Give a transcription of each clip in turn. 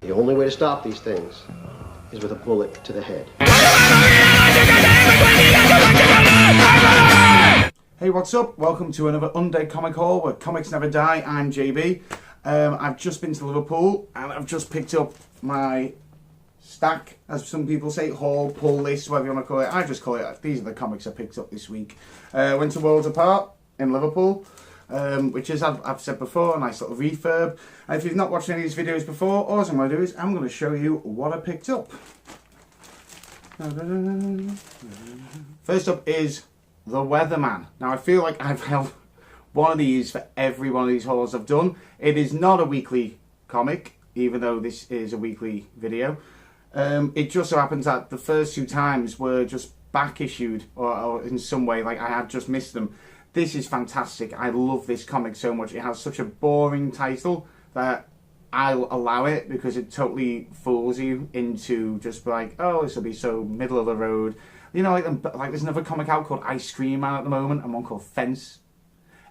The only way to stop these things is with a bullet to the head. Hey, what's up? Welcome to another Undead Comic Haul where comics never die. I'm JB. I've just been to Liverpool and I've just picked up my stack, as some people say, haul, pull list, whatever you want to call it. I just call it, these are the comics I picked up this week. Went to Worlds Apart in Liverpool, which is, I've said before, a nice little refurb. And if you've not watched any of these videos before, all I'm going to do is I'm going to show you what I picked up. First up is The Weatherman. Now I feel like I've held one of these for every one of these hauls I've done. It is not a weekly comic, even though this is a weekly video. It just so happens that the first two times were just back issued or in some way, like I had just missed them. This is fantastic. I love this comic so much. It has such a boring title that I'll allow it because it totally fools you into just like, oh, this will be so middle of the road. You know, like there's another comic out called Ice Cream Man at the moment and one called Fence.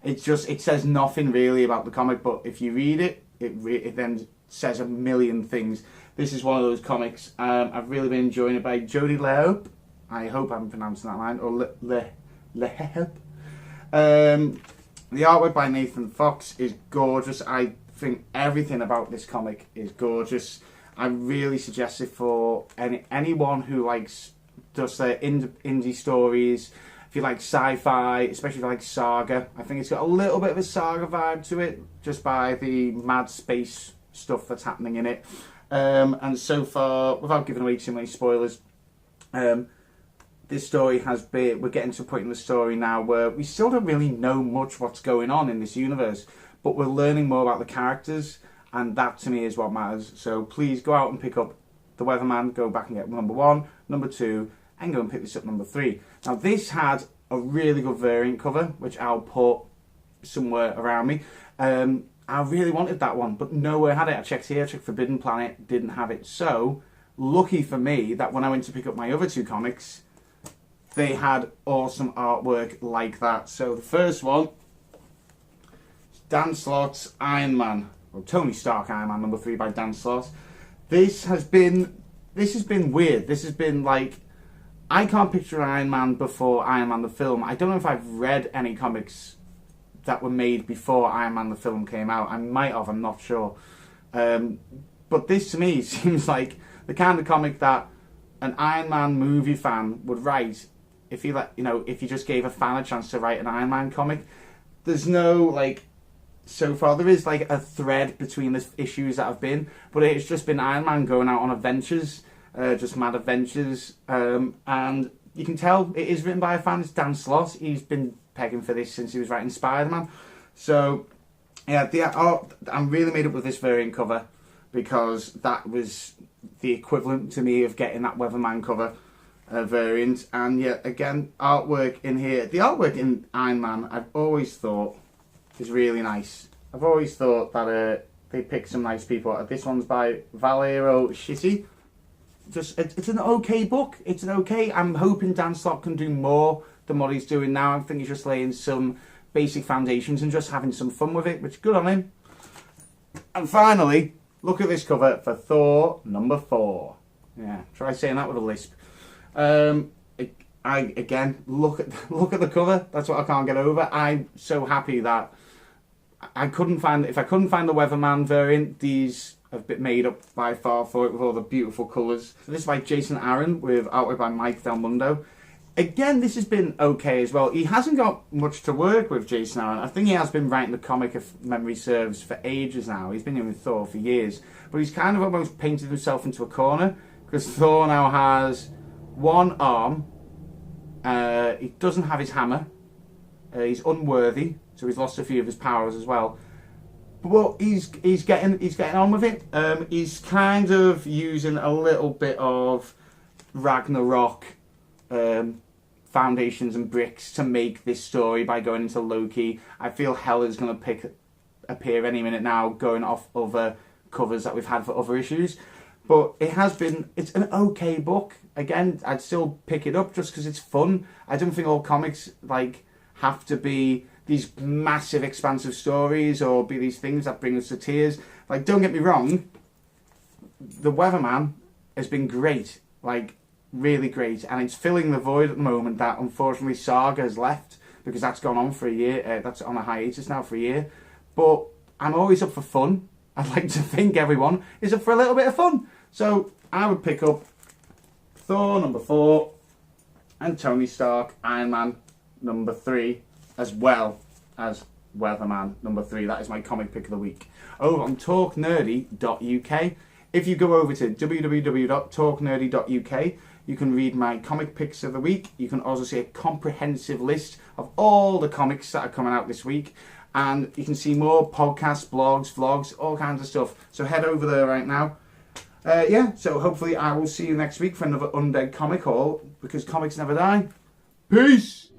It says nothing really about the comic, but if you read it, it then says a million things. This is one of those comics. I've really been enjoying it by Jodie Lehope. I hope I'm pronouncing that line. Or Lehope. The artwork by Nathan Fox is gorgeous. I think everything about this comic is gorgeous. I really suggest it for anyone who likes just their indie stories. If you like sci-fi, especially if you like saga, I think it's got a little bit of a saga vibe to it, just by the mad space stuff that's happening in it. And so far, without giving away too many spoilers, this story we're getting to a point in the story now where we still don't really know much what's going on in this universe, but we're learning more about the characters, and that to me is what matters. So please go out and pick up The Weatherman, go back and get number 1, number 2, and go and pick this up number 3. Now this had a really good variant cover, which I'll put somewhere around me. I really wanted that one, but nowhere had it. I checked here, I checked Forbidden Planet, didn't have it. So, lucky for me that when I went to pick up my other two comics, they had awesome artwork like that. So the first one, Dan Slott's Iron Man, or Tony Stark Iron Man number 3 by Dan Slott. This has been weird. This has been like, I can't picture Iron Man before Iron Man the film. I don't know if I've read any comics that were made before Iron Man the film came out. I might have, I'm not sure. But this to me seems like the kind of comic that an Iron Man movie fan would write if you just gave a fan a chance to write an Iron Man comic. There's no, like, so far there is like a thread between the issues that have been, but it's just been Iron Man going out on adventures, just mad adventures, and you can tell it is written by a fan. It's Dan Slott. He's been pegging for this since he was writing Spider-Man. So yeah, I'm really made up with this variant cover because that was the equivalent to me of getting that Weatherman cover variant. And yet again, artwork in here, the artwork in Iron Man, I've always thought is really nice. I've always thought that they picked some nice people. This one's by Valero Shitty. It's an okay book. It's an okay. I'm hoping Dan Slott can do more than what he's doing now. I think he's just laying some basic foundations and just having some fun with it, which good on him. And finally, look at this cover for Thor number 4. Yeah, try saying that with a lisp. Again, look at the cover. That's what I can't get over. I'm so happy that if I couldn't find the Weatherman variant, these have been made up by far for it with all the beautiful colours. So this is by Jason Aaron with artwork by Mike Del Mundo. Again, this has been okay as well. He hasn't got much to work with, Jason Aaron. I think he has been writing the comic, if memory serves, for ages now. He's been in with Thor for years. But he's kind of almost painted himself into a corner because Thor now has one arm. He doesn't have his hammer. He's unworthy, so he's lost a few of his powers as well. But well, he's getting on with it. He's kind of using a little bit of Ragnarok foundations and bricks to make this story by going into Loki. I feel Hela's going to appear any minute now, going off other covers that we've had for other issues. But it's an okay book. Again, I'd still pick it up just because it's fun. I don't think all comics have to be these massive, expansive stories or be these things that bring us to tears. Like, don't get me wrong, the Weatherman has been great, like really great, and it's filling the void at the moment that unfortunately Saga has left, because that's gone on for a year. That's on a hiatus now for a year. But I'm always up for fun. I'd like to think everyone is up for a little bit of fun. So I would pick up Thor number 4 and Tony Stark Iron Man number 3, as well as Weatherman number 3. That is my comic pick of the week. Over on talknerdy.uk. If you go over to www.talknerdy.uk, you can read my comic picks of the week. You can also see a comprehensive list of all the comics that are coming out this week. And you can see more podcasts, blogs, vlogs, all kinds of stuff. So head over there right now. So hopefully I will see you next week for another Undead Comic Haul, because comics never die. Peace!